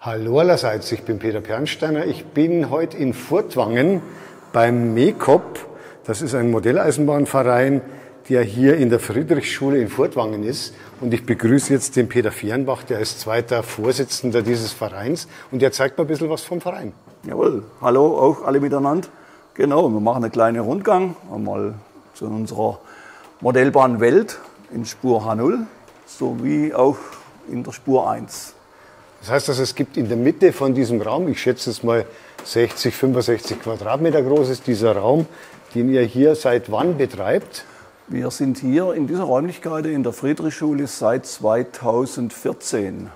Hallo allerseits, ich bin Peter Pernsteiner. Ich bin heute in Furtwangen beim MECOP. Das ist ein Modelleisenbahnverein, der hier in der Friedrichsschule in Furtwangen ist. Und ich begrüße jetzt den Peter Fehrenbach, der ist zweiter Vorsitzender dieses Vereins. Und der zeigt mir ein bisschen was vom Verein. Jawohl, hallo auch alle miteinander. Genau, wir machen einen kleinen Rundgang einmal zu unserer Modellbahn Welt in Spur H0 sowie auch in der Spur 1. Das heißt, also, es gibt in der Mitte von diesem Raum, ich schätze es mal 60, 65 Quadratmeter groß ist dieser Raum, den ihr hier seit wann betreibt? Wir sind hier in dieser Räumlichkeit in der Friedrichsschule seit 2014.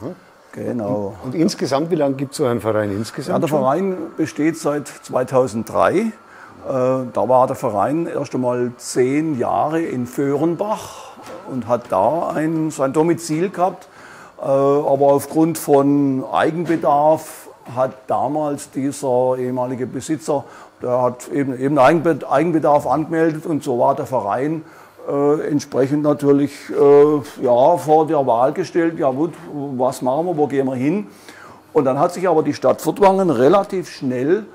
Aha. Genau. Und insgesamt, wie lange gibt es so einen Verein insgesamt? Ja, der Verein besteht seit 2003. Da war der Verein erst einmal 10 Jahre in Vöhrenbach und hat da sein Domizil gehabt. Aber aufgrund von Eigenbedarf hat damals dieser ehemalige Besitzer, der hat eben Eigenbedarf angemeldet und so war der Verein entsprechend natürlich vor der Wahl gestellt, ja gut, was machen wir, wo gehen wir hin? Und dann hat sich aber die Stadt Furtwangen relativ schnell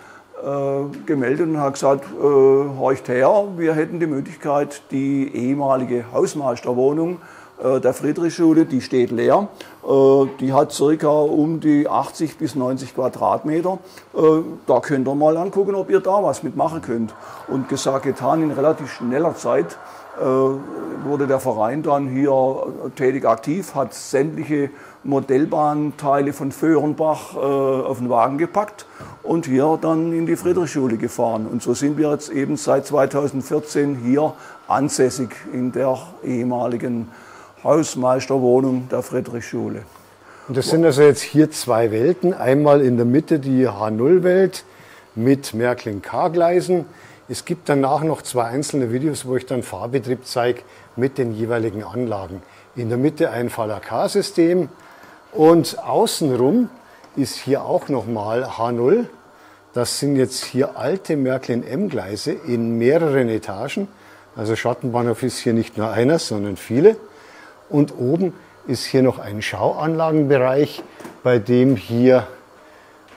gemeldet und hat gesagt, horcht her, wir hätten die Möglichkeit, die ehemalige Hausmeisterwohnung der Friedrichsschule, die steht leer, die hat circa um die 80 bis 90 Quadratmeter. Da könnt ihr mal angucken, ob ihr da was mitmachen könnt. Und gesagt, getan, in relativ schneller Zeit wurde der Verein dann hier tätig aktiv, hat sämtliche Modellbahnteile von Vöhrenbach auf den Wagen gepackt und hier dann in die Friedrichsschule gefahren. Und so sind wir jetzt eben seit 2014 hier ansässig in der ehemaligen Hausmeisterwohnung der Friedrichsschule. Und das sind also jetzt hier zwei Welten. Einmal in der Mitte die H0-Welt mit Märklin-K-Gleisen. Es gibt danach noch zwei einzelne Videos, wo ich dann Fahrbetrieb zeige mit den jeweiligen Anlagen. In der Mitte ein Fall-K-System und außenrum ist hier auch nochmal H0. Das sind jetzt hier alte Märklin-M-Gleise in mehreren Etagen. Also Schattenbahnhof ist hier nicht nur einer, sondern viele. Und oben ist hier noch ein Schauanlagenbereich, bei dem hier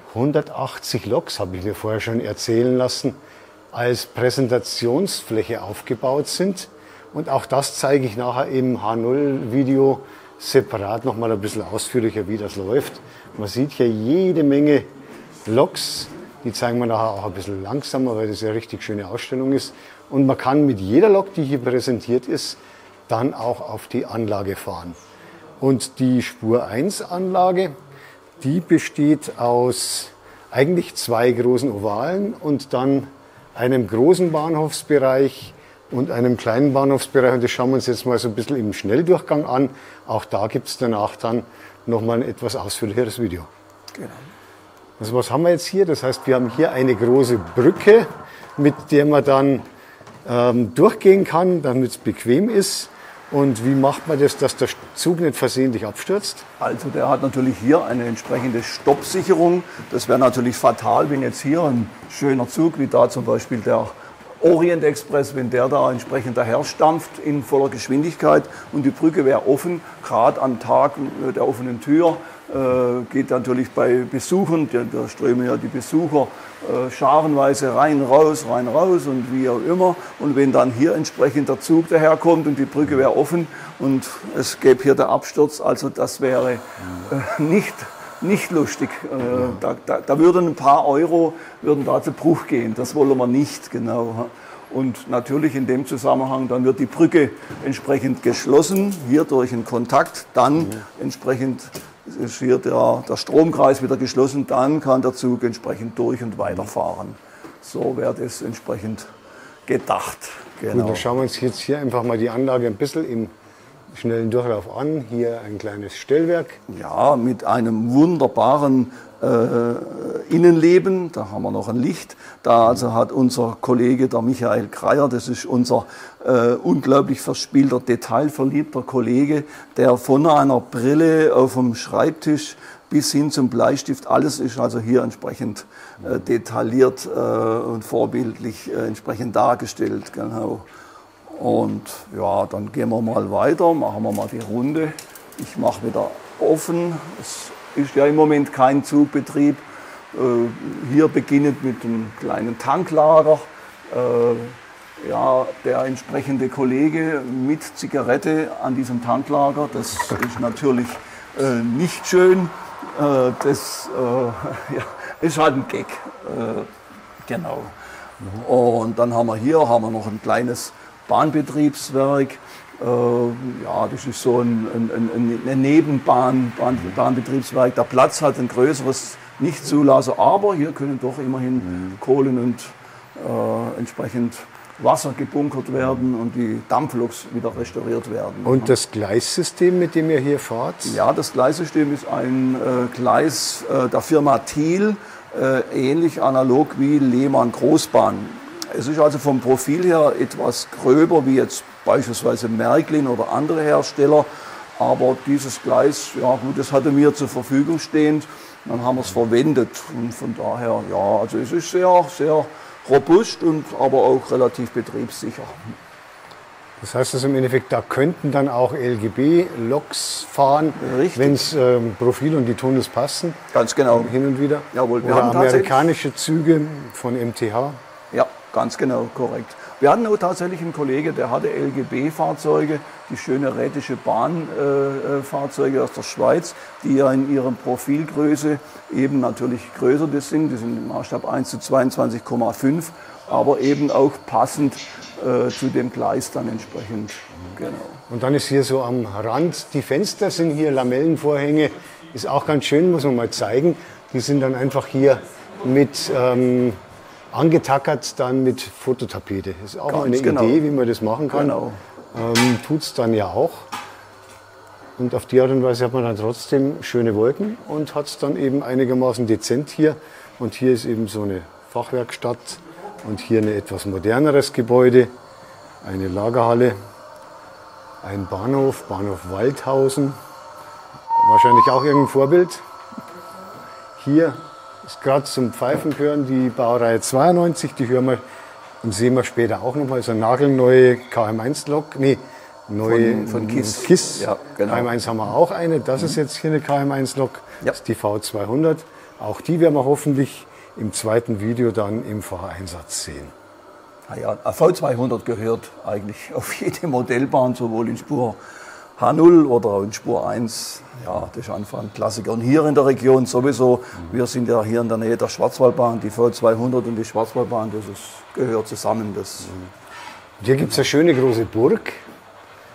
180 Loks, habe ich mir vorher schon erzählen lassen, als Präsentationsfläche aufgebaut sind. Und auch das zeige ich nachher im H0-Video separat noch mal ein bisschen ausführlicher, wie das läuft. Man sieht hier jede Menge Loks, die zeigen wir nachher auch ein bisschen langsamer, weil das ja eine richtig schöne Ausstellung ist. Und man kann mit jeder Lok, die hier präsentiert ist, dann auch auf die Anlage fahren. Und die Spur 1 Anlage, die besteht aus eigentlich zwei großen Ovalen und dann einem großen Bahnhofsbereich und einem kleinen Bahnhofsbereich. Und das schauen wir uns jetzt mal so ein bisschen im Schnelldurchgang an. Auch da gibt es danach dann nochmal ein etwas ausführlicheres Video. Genau. Also was haben wir jetzt hier? Das heißt, wir haben hier eine große Brücke, mit der man dann durchgehen kann, damit es bequem ist. Und wie macht man das, dass der Zug nicht versehentlich abstürzt? Also der hat natürlich hier eine entsprechende Stoppsicherung. Das wäre natürlich fatal, wenn jetzt hier ein schöner Zug, wie da zum Beispiel der Orient Express, wenn der da entsprechend daherstampft in voller Geschwindigkeit und die Brücke wäre offen, gerade am Tag der offenen Tür, geht natürlich bei Besuchern, da strömen ja die Besucher scharenweise rein, raus und wie auch immer. Und wenn dann hier entsprechend der Zug daherkommt und die Brücke wäre offen und es gäbe hier der Absturz, also das wäre nicht lustig. Da würden ein paar Euro da zu Bruch gehen. Das wollen wir nicht, genau. Und natürlich in dem Zusammenhang, dann wird die Brücke entsprechend geschlossen, hier durch einen Kontakt, dann entsprechend ist hier der Stromkreis wieder geschlossen, dann kann der Zug entsprechend durch und weiterfahren. So wäre das entsprechend gedacht. Genau. Gut, dann schauen wir uns jetzt hier einfach mal die Anlage ein bisschen im schnellen Durchlauf an. Hier ein kleines Stellwerk. Ja, mit einem wunderbaren Innenleben, da haben wir noch ein Licht. Da also hat unser Kollege, der Michael Kreier, das ist unser unglaublich verspielter, detailverliebter Kollege, der von einer Brille auf dem Schreibtisch bis hin zum Bleistift, alles ist also hier entsprechend detailliert und vorbildlich entsprechend dargestellt. Genau. Und ja, dann gehen wir mal weiter, machen wir mal die Runde. Ich mache wieder offen, das ist ja im Moment kein Zugbetrieb. Hier beginnend mit einem kleinen Tanklager. Ja, der entsprechende Kollege mit Zigarette an diesem Tanklager, das ist natürlich nicht schön. Das ja, ist halt ein Gag. Genau. Und dann haben wir noch ein kleines Bahnbetriebswerk. Ja, das ist so ein Nebenbahnbetriebswerk. Der Platz hat ein größeres Nichtzulassen, aber hier können doch immerhin Kohlen und entsprechend Wasser gebunkert werden und die Dampfloks wieder restauriert werden. Und das Gleissystem, mit dem ihr hier fahrt? Ja, das Gleissystem ist ein Gleis der Firma Thiel, ähnlich analog wie Lehmann Großbahn. Es ist also vom Profil her etwas gröber wie jetzt beispielsweise Märklin oder andere Hersteller, aber dieses Gleis, ja gut, das hatte mir zur Verfügung stehend, dann haben wir es verwendet und von daher, ja, also es ist sehr, sehr robust und aber auch relativ betriebssicher. Das heißt also im Endeffekt, da könnten dann auch LGB-Loks fahren, wenn es Profil und die Tunnels passen. Ganz genau. Hin und wieder. Jawohl, wir Oder haben amerikanische Züge von MTH. Ja, ganz genau, korrekt. Wir hatten auch tatsächlich einen Kollegen, der hatte LGB-Fahrzeuge, die schöne Rätische Bahnfahrzeuge aus der Schweiz, die ja in ihrer Profilgröße eben natürlich größer sind. Die sind im Maßstab 1:22,5, aber eben auch passend zu dem Gleis dann entsprechend. Genau. Und dann ist hier so am Rand, die Fenster sind hier Lamellenvorhänge, ist auch ganz schön, muss man mal zeigen. Die sind dann einfach hier mit angetackert dann mit Fototapete. Das ist auch mal eine Idee, wie man das machen kann. Genau. Tut es dann ja auch. Und auf die Art und Weise hat man dann trotzdem schöne Wolken und hat es dann eben einigermaßen dezent hier. Und hier ist eben so eine Fachwerkstatt und hier ein etwas moderneres Gebäude, eine Lagerhalle, ein Bahnhof, Bahnhof Waldhausen. Wahrscheinlich auch irgendein Vorbild. Hier ist gerade zum Pfeifen hören die Baureihe 92, die hören wir und sehen wir später auch nochmal. So eine nagelneue KM1-Lok, nee, neue von KISS. KISS. Ja, genau. KM1 haben wir auch eine, das ist jetzt hier eine KM1-Lok, Ja. das ist die V200. Auch die werden wir hoffentlich im zweiten Video dann im Fahreinsatz sehen. Ja, V200 gehört eigentlich auf jede Modellbahn, sowohl in Spur H0 oder in Spur 1. Ja, das ist einfach ein Klassiker. Und hier in der Region sowieso, wir sind ja hier in der Nähe der Schwarzwaldbahn, die V200 und die Schwarzwaldbahn, das gehört zusammen. Und hier gibt es eine schöne große Burg.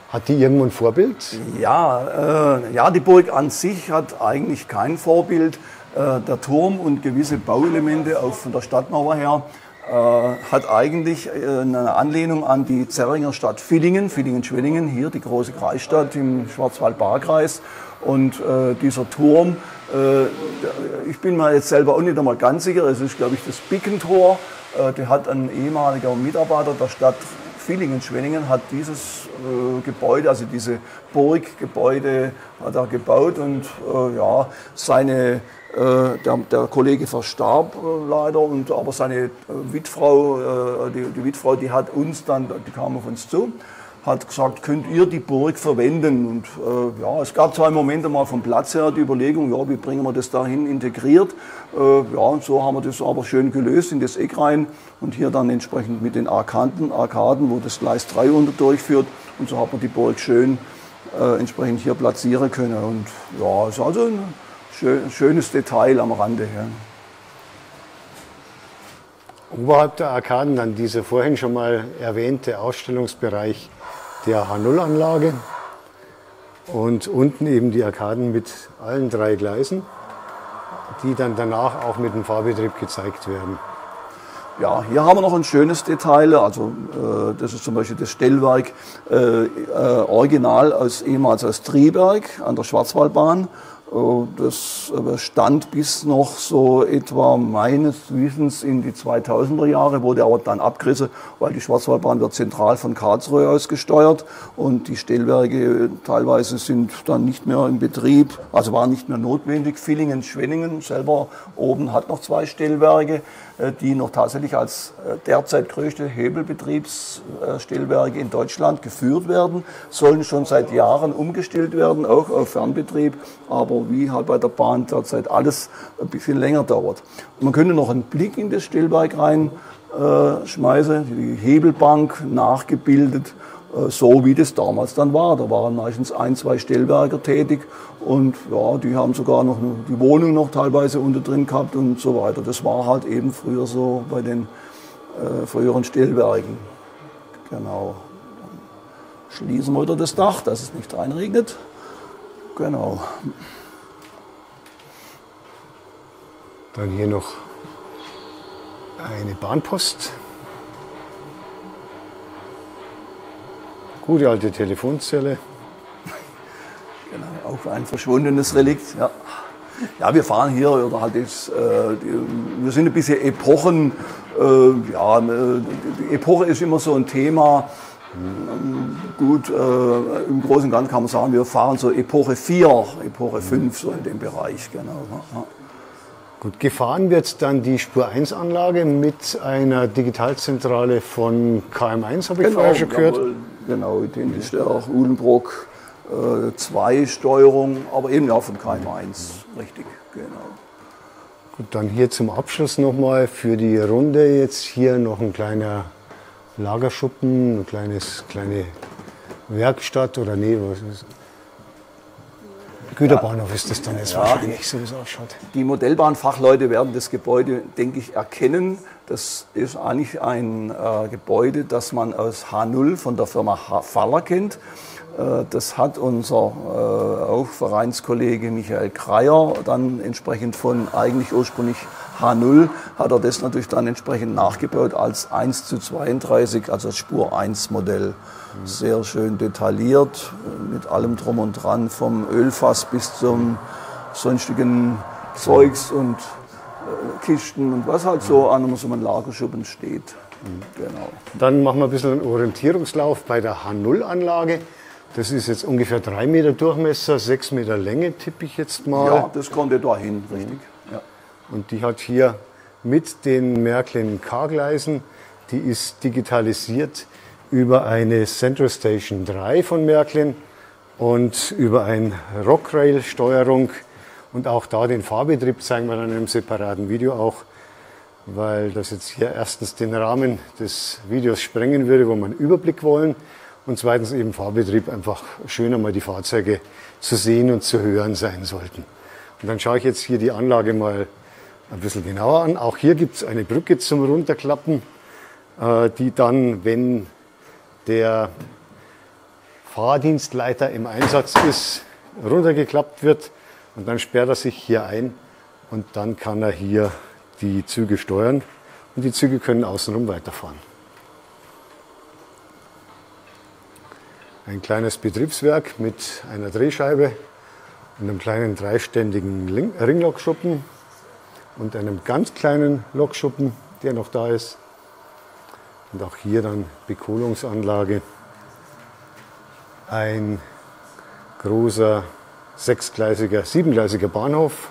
Hat die irgendwo ein Vorbild? Ja, die Burg an sich hat eigentlich kein Vorbild. Der Turm und gewisse Bauelemente auch von der Stadtmauer her hat eigentlich eine Anlehnung an die Zerringer Stadt Villingen, Villingen-Schwenningen, hier die große Kreisstadt im Schwarzwald-Baar-Kreis. Und dieser Turm, ich bin mir jetzt selber auch nicht einmal ganz sicher, es ist glaube ich das Bickentor, der hat ein ehemaliger Mitarbeiter der Stadt Villingen-Schwenningen hat dieses Gebäude, also diese Burggebäude hat er gebaut und ja, der Kollege verstarb leider, aber seine Witfrau, die Witfrau, die hat uns dann, die kam auf uns zu, hat gesagt, könnt ihr die Burg verwenden? Und ja, es gab zwar im Moment mal vom Platz her die Überlegung, ja, wie bringen wir das dahin integriert? Ja, und so haben wir das aber schön gelöst in das Eck rein und hier dann entsprechend mit den Arkaden, wo das Gleis 3 durchführt. Und so hat man die Burg schön entsprechend hier platzieren können. Und ja, ist also ein schönes Detail am Rande. Ja. Oberhalb der Arkaden dann dieser vorhin schon mal erwähnte Ausstellungsbereich der H0-Anlage und unten eben die Arkaden mit allen 3 Gleisen, die dann danach auch mit dem Fahrbetrieb gezeigt werden. Ja, hier haben wir noch ein schönes Detail, also das ist zum Beispiel das Stellwerk original ehemals aus Triberg an der Schwarzwaldbahn. Das stand bis noch so etwa meines Wissens in die 2000er Jahre, wurde aber dann abgerissen, weil die Schwarzwaldbahn wird zentral von Karlsruhe aus gesteuert und die Stellwerke teilweise sind dann nicht mehr in Betrieb, also waren nicht mehr notwendig. Villingen-Schwenningen selber oben hat noch 2 Stellwerke, die noch tatsächlich als derzeit größte Hebelbetriebsstellwerke in Deutschland geführt werden, sollen schon seit Jahren umgestellt werden, auch auf Fernbetrieb, aber aber wie halt bei der Bahn derzeit alles ein bisschen länger dauert. Und man könnte noch einen Blick in das Stellwerk rein schmeißen, die Hebelbank nachgebildet, so wie das damals dann war. Da waren meistens 1, 2 Stellwerker tätig und ja, die haben sogar noch die Wohnung noch teilweise unter drin gehabt und so weiter. Das war halt eben früher so bei den früheren Stellwerken. Genau. Dann schließen wir wieder das Dach, dass es nicht reinregnet. Genau. Dann hier noch eine Bahnpost. Gute alte Telefonzelle. Genau, auch ein verschwundenes Relikt. Ja, ja, wir fahren hier, oder halt jetzt, wir sind ein bisschen Epochen. Ja, die Epoche ist immer so ein Thema. Gut, im Großen und Ganzen kann man sagen, wir fahren so Epoche 4, Epoche 5, so in dem Bereich. Genau. Ja. Gut, gefahren wird dann die Spur 1 Anlage mit einer Digitalzentrale von KM1, habe ich vorher schon gehört. Genau, identisch auch Uhlenbrock 2 Steuerung, aber eben auch von KM1, richtig, genau. Gut, dann hier zum Abschluss nochmal für die Runde jetzt hier noch ein kleiner Lagerschuppen, eine kleine Werkstatt oder nee, was ist Güterbahnhof ist das dann jetzt ja, wahrscheinlich, so wie es ausschaut. Die Modellbahnfachleute werden das Gebäude, denke ich, erkennen. Das ist eigentlich ein Gebäude, das man aus H0 von der Firma Faller kennt. Das hat unser auch Vereinskollege Michael Kreier dann entsprechend von eigentlich ursprünglich H0, hat er das natürlich dann entsprechend nachgebaut als 1:32, also das Spur 1 Modell. Sehr schön detailliert, mit allem drum und dran, vom Ölfass bis zum sonstigen Zeugs und Kisten und was halt so an so einem Lagerschuppen steht. Genau. Dann machen wir ein bisschen einen Orientierungslauf bei der H0-Anlage. Das ist jetzt ungefähr 3 Meter Durchmesser, 6 Meter Länge, tippe ich jetzt mal. Ja, das kommt ja dahin, richtig. Ja. Und die hat hier mit den Märklin K-Gleisen, die ist digitalisiert über eine Central Station 3 von Märklin und über eine Rockrail-Steuerung. Und auch da den Fahrbetrieb zeigen wir dann in einem separaten Video auch, weil das jetzt hier erstens den Rahmen des Videos sprengen würde, wo wir einen Überblick wollen. Und zweitens eben Fahrbetrieb, einfach schöner mal die Fahrzeuge zu sehen und zu hören sein sollten. Und dann schaue ich jetzt hier die Anlage mal ein bisschen genauer an. Auch hier gibt es eine Brücke zum Runterklappen, die dann, wenn der Fahrdienstleiter im Einsatz ist, runtergeklappt wird. Und dann sperrt er sich hier ein und dann kann er hier die Züge steuern. Und die Züge können außenrum weiterfahren. Ein kleines Betriebswerk mit einer Drehscheibe und einem kleinen dreiständigen Ringlokschuppen und einem ganz kleinen Lokschuppen, der noch da ist. Und auch hier dann Bekohlungsanlage. Ein großer 7-gleisiger Bahnhof.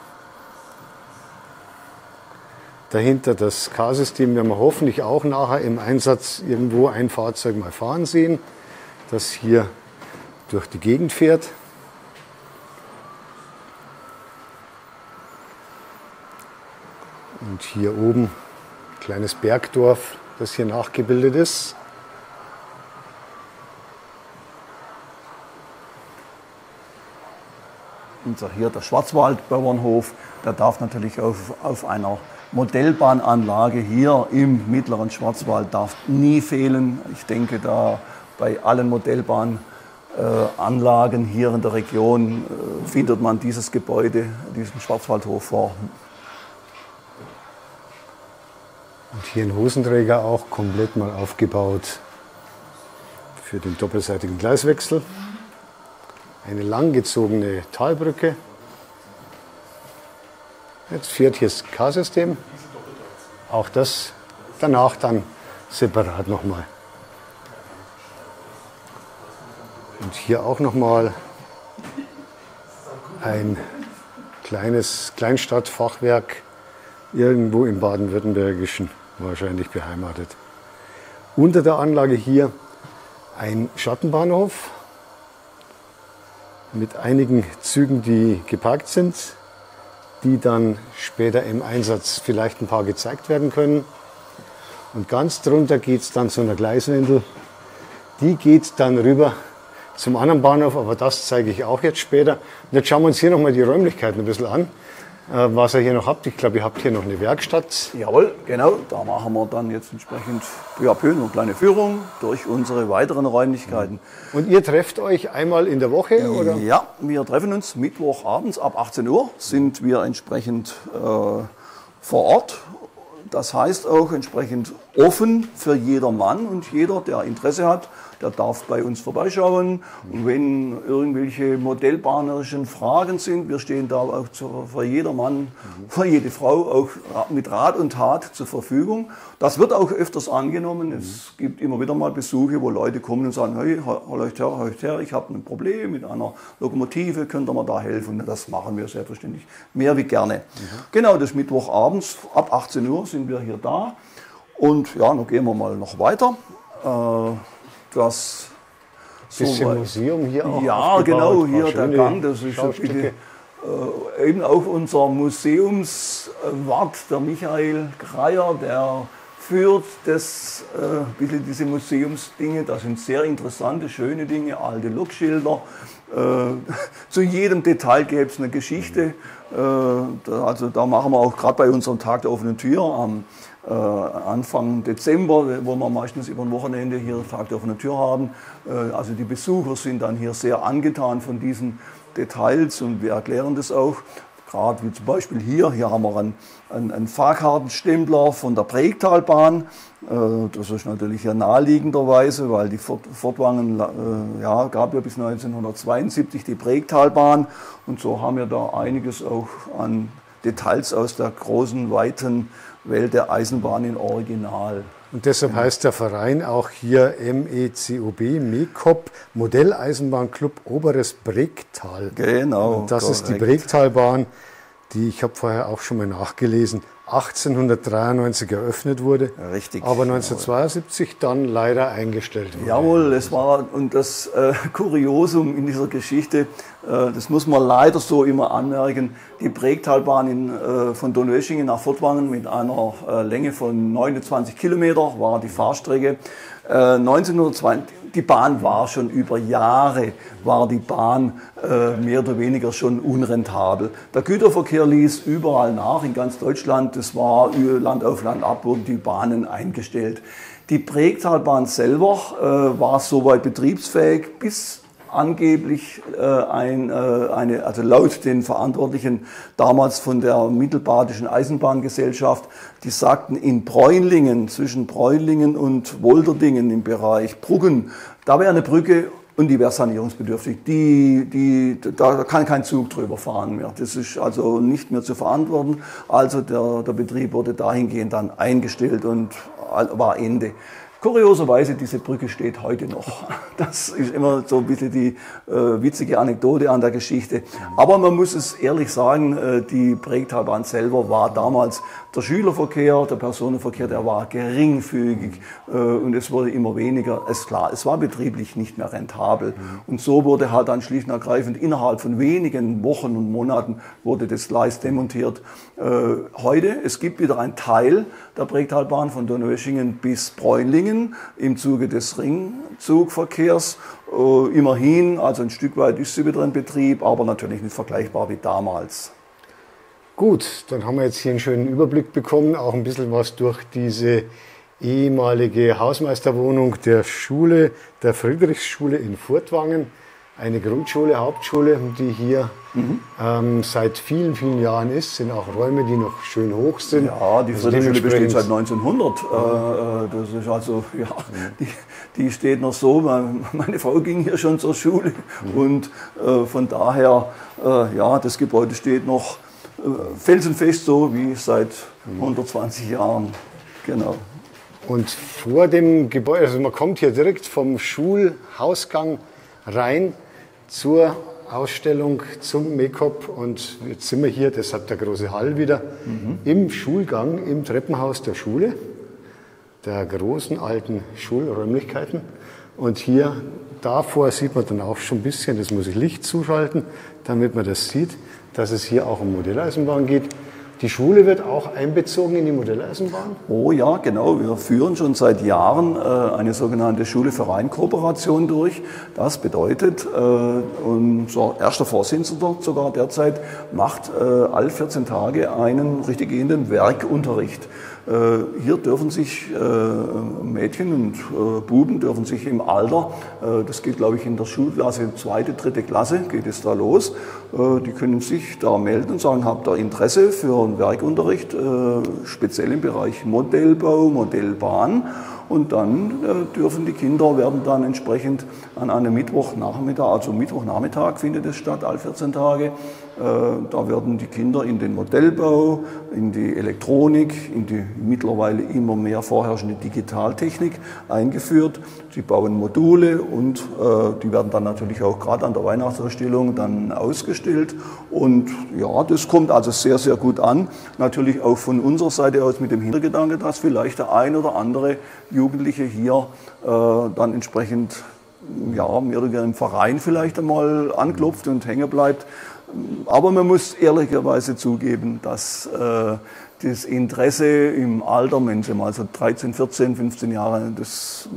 Dahinter das K-System werden wir hoffentlich auch nachher im Einsatz irgendwo ein Fahrzeug mal fahren sehen, das hier durch die Gegend fährt. Und hier oben ein kleines Bergdorf, das hier nachgebildet ist. Unser hier der Schwarzwaldbauernhof, der darf natürlich auf einer Modellbahnanlage hier im mittleren Schwarzwald darf nie fehlen. Ich denke, da bei allen Modellbahnanlagen hier in der Region findet man dieses Gebäude, diesen Schwarzwaldhof vor. Und hier ein Hosenträger auch komplett mal aufgebaut für den doppelseitigen Gleiswechsel. Eine langgezogene Talbrücke. Jetzt fährt hier das K-System. Auch das danach dann separat nochmal. Und hier auch nochmal ein kleines Kleinstadtfachwerk, irgendwo im Baden-Württembergischen wahrscheinlich beheimatet. Unter der Anlage hier ein Schattenbahnhof. mit einigen Zügen, die geparkt sind, die dann später im Einsatz vielleicht ein paar gezeigt werden können. Und ganz drunter geht es dann zu einer Gleiswindel. Die geht dann rüber zum anderen Bahnhof, aber das zeige ich auch jetzt später. Und jetzt schauen wir uns hier nochmal die Räumlichkeiten ein bisschen an, was ihr hier noch habt. Ich glaube, ihr habt hier noch eine Werkstatt. Jawohl, genau. Da machen wir dann jetzt entsprechend peu à peu eine kleine Führung durch unsere weiteren Räumlichkeiten. Und ihr trefft euch einmal in der Woche, oder? Ja, wir treffen uns Mittwochabends ab 18 Uhr, sind wir entsprechend vor Ort. Das heißt auch entsprechend offen für jedermann und jeder, der Interesse hat, der darf bei uns vorbeischauen. Und wenn irgendwelche modellbahnerischen Fragen sind, wir stehen da auch für jedermann, für jede Frau auch mit Rat und Tat zur Verfügung. Das wird auch öfters angenommen. Es gibt immer wieder mal Besuche, wo Leute kommen und sagen, hey, hört her, ich habe ein Problem mit einer Lokomotive, könnt ihr mir da helfen? Und das machen wir selbstverständlich mehr wie gerne. Genau, das Mittwochabends ab 18 Uhr sind wir hier da. Und ja, dann gehen wir mal noch weiter. Das bisschen Museum hier auch. Ja, genau, hier der Gang, das ist eben auch unser Museumswart, der Michael Greyer, der führt das, bisschen diese Museumsdinge. Das sind sehr interessante, schöne Dinge, alte Lokschilder. Zu jedem Detail gäbe es eine Geschichte. Also da machen wir auch gerade bei unserem Tag der offenen Tür am Anfang Dezember, wo wir meistens über ein Wochenende hier Tag der offenen Tür haben. Also die Besucher sind dann hier sehr angetan von diesen Details und wir erklären das auch. Gerade wie zum Beispiel hier haben wir einen Fahrkartenstempler von der Bregtalbahn. Das ist natürlich ja naheliegenderweise, weil die Furtwangen, gab ja bis 1972 die Bregtalbahn und so haben wir da einiges auch an Details aus der großen, weiten Welt der Eisenbahn in Original. Und deshalb heißt der Verein auch hier MECOB, Modelleisenbahnclub Oberes Bregtal. Genau. Und das ist die Bregtalbahn, die, ich habe vorher auch schon mal nachgelesen, 1893 eröffnet wurde, richtig, aber 1972 dann leider eingestellt wurde. Jawohl, es war, und das Kuriosum in dieser Geschichte, das muss man leider so immer anmerken, die Bregtalbahn von Donaueschingen nach Furtwangen mit einer Länge von 29 Kilometer war die Fahrstrecke. 1920, die Bahn war schon über Jahre, war die Bahn mehr oder weniger schon unrentabel. Der Güterverkehr ließ überall nach, in ganz Deutschland, das war Land auf Land ab, wurden die Bahnen eingestellt. Die Bregtalbahn selber war soweit betriebsfähig, bis angeblich also laut den Verantwortlichen damals von der Mittelbadischen Eisenbahngesellschaft, die sagten, in Bräunlingen, zwischen Bräunlingen und Wolderdingen im Bereich Bruggen, da wäre eine Brücke und die wäre sanierungsbedürftig. Da kann kein Zug drüber fahren mehr. Das ist also nicht mehr zu verantworten. Also der Betrieb wurde dahingehend dann eingestellt und war Ende. Kurioserweise, diese Brücke steht heute noch. Das ist immer so ein bisschen die witzige Anekdote an der Geschichte. Aber man muss es ehrlich sagen, die Bregtalbahn selber war damals der Schülerverkehr, der Personenverkehr, der war geringfügig und es wurde immer weniger. Es war betrieblich nicht mehr rentabel. Und so wurde halt dann schlicht und ergreifend innerhalb von wenigen Wochen und Monaten wurde das Gleis demontiert. Heute, es gibt wieder einen Teil der Bregtalbahn von Donaueschingen bis Bräunlingen im Zuge des Ringzugverkehrs. Immerhin, also ein Stück weit ist sie wieder in Betrieb, aber natürlich nicht vergleichbar wie damals. Gut, dann haben wir jetzt hier einen schönen Überblick bekommen, auch ein bisschen was durch diese ehemalige Hausmeisterwohnung der Schule, der Friedrichsschule in Furtwangen. Eine Grundschule, Hauptschule, die hier seit vielen, vielen Jahren ist. Sind auch Räume, die noch schön hoch sind. Ja, die Friedrichsschule besteht seit 1900. Das ist also, ja, die steht noch so. Meine Frau ging hier schon zur Schule und von daher, ja, das Gebäude steht noch felsenfest so wie seit 120 Jahren. Genau. Und vor dem Gebäude, also man kommt hier direkt vom Schulhausgang rein zur Ausstellung zum MECOB und jetzt sind wir hier, deshalb der große Hall wieder, im Schulgang, im Treppenhaus der Schule, der großen alten Schulräumlichkeiten. Und hier davor sieht man dann auch schon ein bisschen, das muss ich Licht zuschalten, damit man das sieht, dass es hier auch um Modelleisenbahn geht. Die Schule wird auch einbezogen in die Modelleisenbahn? Oh ja, genau. Wir führen schon seit Jahren eine sogenannte Schule-Verein-Kooperation durch. Das bedeutet, unser erster Vorsitzender sogar derzeit macht alle 14 Tage einen richtig gehenden Werkunterricht. Hier dürfen sich Mädchen und Buben dürfen sich im Alter, das geht glaube ich in der Schulklasse 2., 3. Klasse, geht es da los, die können sich da melden und sagen, habt ihr Interesse für einen Werkunterricht, speziell im Bereich Modellbau, Modellbahn. Und dann dürfen die Kinder, werden dann entsprechend an einem Mittwochnachmittag, also Mittwochnachmittag findet es statt, alle 14 Tage, da werden die Kinder in den Modellbau, in die Elektronik, in die mittlerweile immer mehr vorherrschende Digitaltechnik eingeführt. Sie bauen Module und die werden dann natürlich auch gerade an der Weihnachtsausstellung dann ausgestellt. Und ja, das kommt also sehr, sehr gut an. Natürlich auch von unserer Seite aus mit dem Hintergedanke, dass vielleicht der ein oder andere Jugendliche hier dann entsprechend, ja, mehr oder weniger im Verein vielleicht einmal anklopft und hängen bleibt. Aber man muss ehrlicherweise zugeben, dass das Interesse im Alter, wenn Sie mal so 13, 14, 15 Jahre, das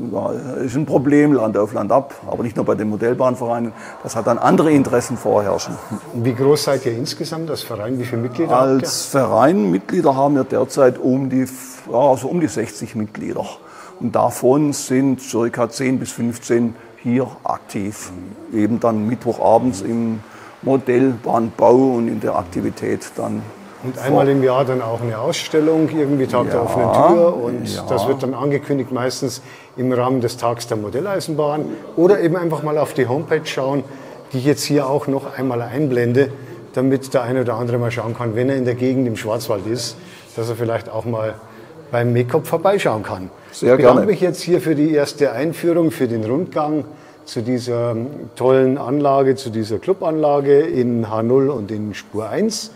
ist ein Problem, Land auf Land ab, aber nicht nur bei den Modellbahnvereinen, das hat dann andere Interessen vorherrschen. Wie groß seid ihr insgesamt als Verein? Wie viele Mitglieder habt ihr? Als Verein Mitglieder haben wir derzeit um die 60 Mitglieder. Und davon sind ca. 10 bis 15 hier aktiv. Eben dann Mittwochabends im Modellbahnbau und in der Aktivität dann. Und einmal im Jahr dann auch eine Ausstellung, irgendwie Tag der offenen Tür. Und das wird dann angekündigt meistens im Rahmen des Tags der Modelleisenbahn. Oder eben einfach mal auf die Homepage schauen, die ich jetzt hier auch noch einmal einblende, damit der eine oder andere mal schauen kann, wenn er in der Gegend im Schwarzwald ist, dass er vielleicht auch mal beim MECOP vorbeischauen kann. Sehr ich bedanke gerne. mich jetzt hier für die erste Einführung, für den Rundgang zu dieser tollen Anlage, zu dieser Clubanlage in H0 und in Spur 1.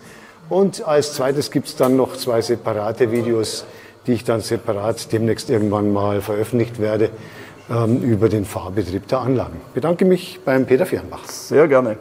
Und als zweites gibt es dann noch 2 separate Videos, die ich dann separat demnächst irgendwann mal veröffentlicht werde, über den Fahrbetrieb der Anlagen. Ich bedanke mich beim Peter Fehrenbach. Sehr gerne.